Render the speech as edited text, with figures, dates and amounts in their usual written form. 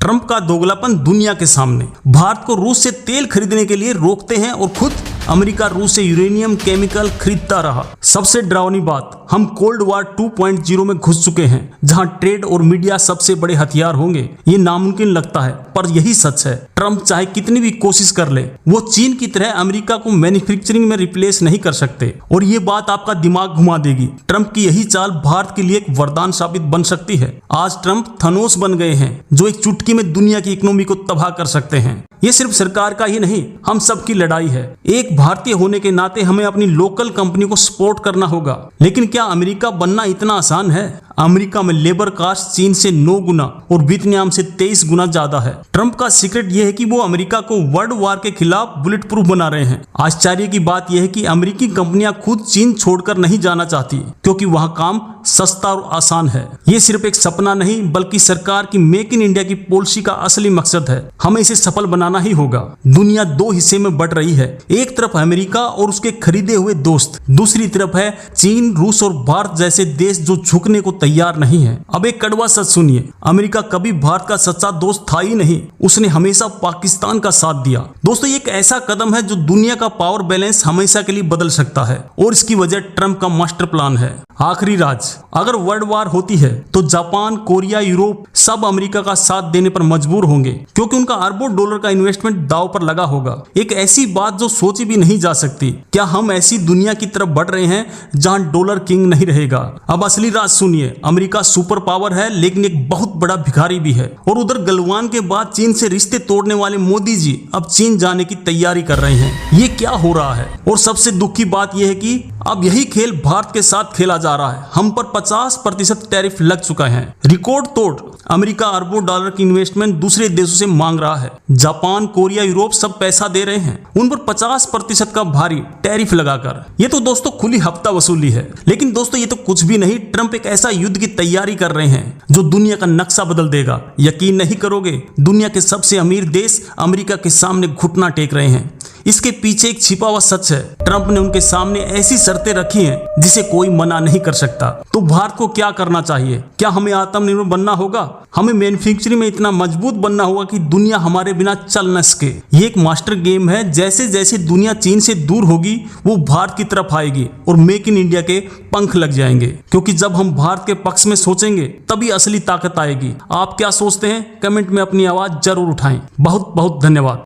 Trump का दोगलापन दुनिया के सामने। भारत को रूस से तेल खरीदने के लिए रोकते हैं और खुद अमेरिका रूस से यूरेनियम केमिकल खरीदता रहा। सबसे डरावनी बात, हम कोल्ड वॉर 2.0 में घुस चुके हैं, जहां ट्रेड और मीडिया सबसे बड़े हथियार होंगे। ये नामुमकिन लगता है, पर यही सच है। ट्रंप चाहे कितनी भी कोशिश कर ले, वो चीन की तरह अमेरिका को मैन्युफैक्चरिंग में रिप्लेस नहीं कर सकते। और ये बात आपका दिमाग घुमा देगी। ट्रंप की यही चाल भारत के लिए एक वरदान साबित बन सकती है। आज ट्रंप थनोस बन गए हैं, जो एक चुटकी में दुनिया की इकोनॉमी को तबाह कर सकते हैं। ये सिर्फ सरकार का ही नहीं, हम सबकी लड़ाई है। एक भारतीय होने के नाते हमें अपनी लोकल कंपनी को सपोर्ट करना होगा। लेकिन क्या अमेरिका बनना इतना आसान है? अमेरिका में लेबर कास्ट चीन से 9 गुना और वियतनाम से 23 गुना ज्यादा है। ट्रंप का सीक्रेट यह है कि वो अमेरिका को वर्ल्ड वार के खिलाफ बुलेट प्रूफ बना रहे हैं। आश्चर्य की बात यह है कि अमेरिकी कंपनियां खुद चीन छोड़कर नहीं जाना चाहती, क्योंकि वहां काम सस्ता और आसान है। ये सिर्फ एक सपना नहीं, बल्कि सरकार की मेक इन इंडिया की पॉलिसी का असली मकसद है। हमें इसे सफल बनाना ही होगा। दुनिया 2 हिस्से में बट रही है। एक तरफ अमेरिका और उसके खरीदे हुए दोस्त, दूसरी तरफ है चीन, रूस और भारत जैसे देश जो झुकने को तैयार नहीं है। अब एक कड़वा सच सुनिए, अमेरिका कभी भारत का सच्चा दोस्त था ही नहीं। उसने हमेशा पाकिस्तान का साथ दिया। दोस्तों, ये एक ऐसा कदम है जो दुनिया का पावर बैलेंस हमेशा के लिए बदल सकता है, और इसकी वजह ट्रंप का मास्टर प्लान है। आखिरी राज, अगर वर्ल्ड वार होती है तो जापान, कोरिया, यूरोप सब अमेरिका का साथ देने पर मजबूर होंगे, क्योंकि उनका अरबों डॉलर का इन्वेस्टमेंट दांव पर लगा होगा। एक ऐसी बात जो सोची भी नहीं जा सकती। क्या हम ऐसी दुनिया की तरफ बढ़ रहे हैं जहां डॉलर किंग नहीं रहेगा? अब असली राज सुनिए, अमेरिका सुपर पावर है, लेकिन एक बहुत बड़ा भिखारी भी है। और उधर गलवान के बाद चीन से रिश्ते तोड़ने वाले मोदी जी अब चीन जाने की तैयारी कर रहे हैं। ये क्या हो रहा है? और सबसे दुख की बात यह है कि अब यही खेल भारत के साथ खेला जा रहा है। हम पर 50% टैरिफ लग चुका है। रिकॉर्ड तोड़ अमेरिका अरबों डॉलर की इन्वेस्टमेंट दूसरे देशों से मांग रहा है। जापान, कोरिया, यूरोप सब पैसा दे रहे हैं, उन पर 50% का भारी टैरिफ लगाकर। ये तो दोस्तों खुली हफ्ता वसूली है। लेकिन दोस्तों, ये तो कुछ भी नहीं। ट्रंप एक ऐसा युद्ध की तैयारी कर रहे हैं जो दुनिया का नक्शा बदल देगा। यकीन नहीं करोगे, दुनिया के सबसे अमीर देश अमेरिका के सामने घुटना टेक रहे हैं। इसके पीछे एक छिपा हुआ सच है। ट्रंप ने उनके सामने ऐसी शर्तें रखी हैं जिसे कोई मना नहीं कर सकता। तो भारत को क्या करना चाहिए? क्या हमें आत्मनिर्भर बनना होगा? हमें मैन्युफैक्चरिंग में इतना मजबूत बनना होगा कि दुनिया हमारे बिना चल न सके। ये एक मास्टर गेम है। जैसे जैसे दुनिया चीन से दूर होगी, वो भारत की तरफ आएगी और मेक इन इंडिया के पंख लग जाएंगे। क्योंकि जब हम भारत के पक्ष में सोचेंगे, तभी असली ताकत आएगी। आप क्या सोचते हैं? कमेंट में अपनी आवाज जरूर उठाएं। बहुत बहुत धन्यवाद।